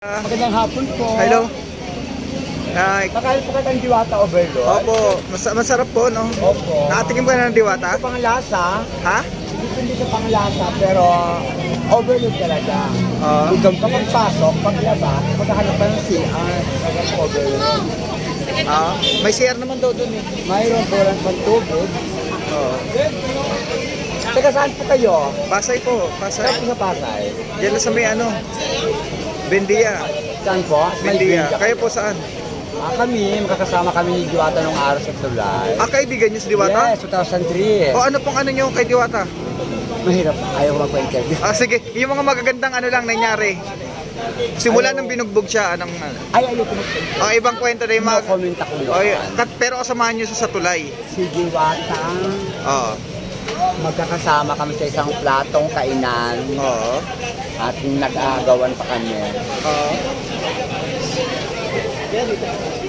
Magandang hapon po. Hello. Nakain po kayo ng Diwata Overload? Opo, masarap po, no? Opo. Nakatikim ka na ng Diwata? Ito pangalasa. Ha? Hindi sa pangalasa, pero overload talaga. Doon ka pagpasok, paglabas, maghahanap ka ng CR. Overload. May CR naman daw dun eh. Mayroon po lang pantubig. Taga saan po kayo? Pasay po, Pasay. Saan po sa Pasay? Diyan lang sa may Bendia. Saan po? May Bendia. Bendia. Kayo po saan? Makakasama kami ni Diwata nung araw sa Tulay. Kaibigan niyo si Diwata? Yes, 2003. Ano pong niyo kay Diwata? Mahirap. Ayaw ko magpa-interview. Sige, yung mga magagandang lang nangyari. Simula nang binugbog siya, ayaw ko ibang kwento na yung mga... comment ako yun. Pero kasamahan niyo sa Tulay. Si Diwata. Magkakasama kami sa isang platong kainan. At nag-aagawan pa kami.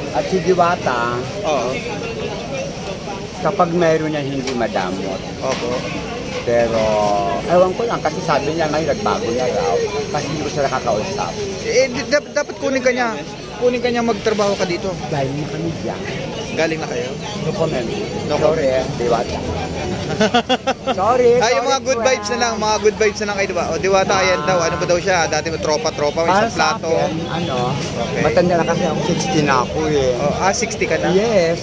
At si Diwata, kapag mayroon niya hindi madamot. Pero, ewan ko lang, kasi sabi niya ngayon nagbago na raw. Kasi hindi ko siya nakakausap. Dapat kunin ka niya. Kunin ka niya magtrabaho ka dito. Galing na kami dyan. Galing na kayo? No comment. No Sorry, Diwata. Sorry. Yung mga good vibes na lang, mga good vibes na lang kayo, diba? O Diwata, ayan daw, ano ba daw siya? Dati mo tropa-tropa, may isang plato. Para sa akin, matanda na kasi ako, 60 na ako eh. 60 ka na? Yes.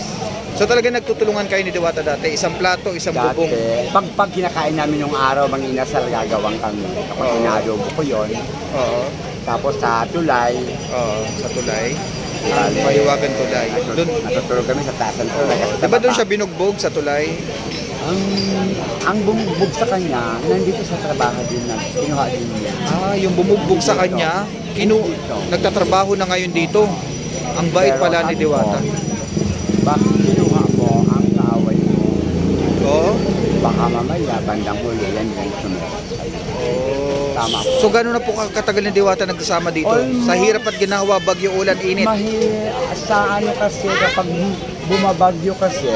So talaga nagtutulungan kayo ni Diwata dati? Isang plato, isang bubong? Pag kinakain namin yung araw, manginasal, gagawang kami. Kapag inadobo ko yun. Tapos sa Tulay. Sa Tulay. Mahiwagan Tulay. Natutulog kami sa taas ng Tulay. Diba doon siya binugbog sa Tulay? Ang bumugbog sa kanya, nandito sa trabaho din na kinuha din niya. Yung bumugbog sa kanya, nagtatrabaho na ngayon dito. Ang bait pala ni Diwata. Bakit kinuha mo ang kaaway mo? Baka mamaya, bandang huli, yan sumeras sa'yo. Tama po. So gano'n na po katagal ni Diwata nagsasama dito? Sa hirap at ginawa, bagyo, ulan, init? Sa kasi, kapag bumabagyo kasi,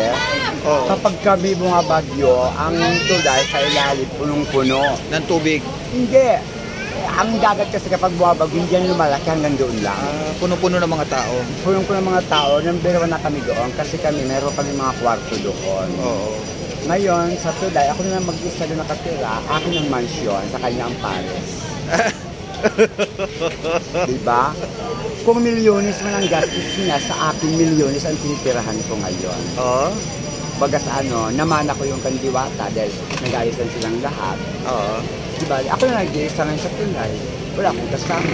kapag kami bumabagyo, ang Tulay sa ilalim, punong-puno. Ng tubig? Hindi. Ang dagat kasi kapag bumabagyo, hindi yan lumalaki hanggang doon lang. Puno-puno ng mga tao? Puno-puno ng mga tao. Nambirawan na kami doon kasi meron kami mga kwarto doon. Ngayon, sa Tulay, ako na mag-isa doon nakatira, akin ang mansyon sa kanyang pares. Diba? Kung milyones man ang gastos niya, sa akin milyones ang tinitirahan ko ngayon. Bagas naman ako yung kandiwata dahil nag-aalisan silang lahat. Diba? Ako na nag-iisa ngayon sa Tulay. Wala akong kasama.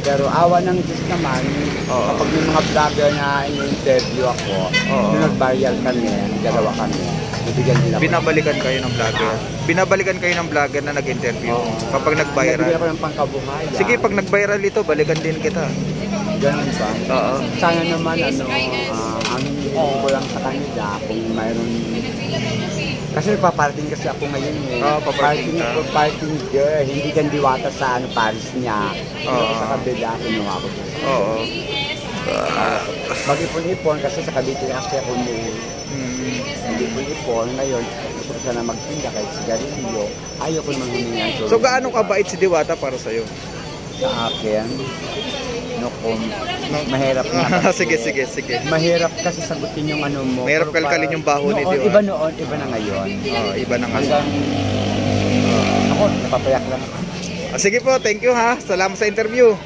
Pero awa ng Diyos naman, kapag may mga vlogger na in-interview ako, nung nag-viral kami, dalawa kami, nabigyan din ako. Binabalikan kayo ng vlogger? Binabalikan kayo ng vlogger na nag-interview? Kapag nag-viral? Nabigyan ako ng pangkabuhayan. Sige, pag nag-viral ito, balikan din kita. Ganun ba? Sana naman, ang hindi ko lang sa kanila, kung mayroon... Kasi paparting kasi ako ngayon eh. Paparting girl, hindi kan Diwata sa Paris niya. Sa kabila, kinuha ko siya. Mag-ipon-ipon kasi sa Cavite kasi ako mag-ipon-ipon. Ngayon, gusto ko sana magtinda kahit sigarilyo. Ayaw ko maghumingi ang tulong. So gaano kabait si Diwata para sa'yo? Sa akin? Mahirap na. Sige. Mahirap kasi sagutin yung mo. Mahirap kalkalin yung baho ni Diwata. Iba noon, iba na ngayon. Iba na ngayon. Ako, napapayak lang ako. Sige po, thank you ha. Salamat sa interview.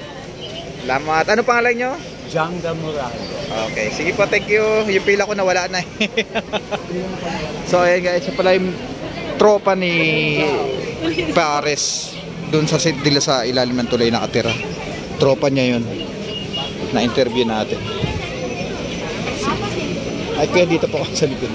Salamat. Ano pangalan nyo? Janga Murado. Okay, sige po, thank you. Yung pila ko nawala na So ayan guys, siya pala yung tropa ni Pares. Doon sa ilalim ng Tulay nakatira. Tropa niya yun. Na-interview natin. Ay, kaya dito po ako sa likod.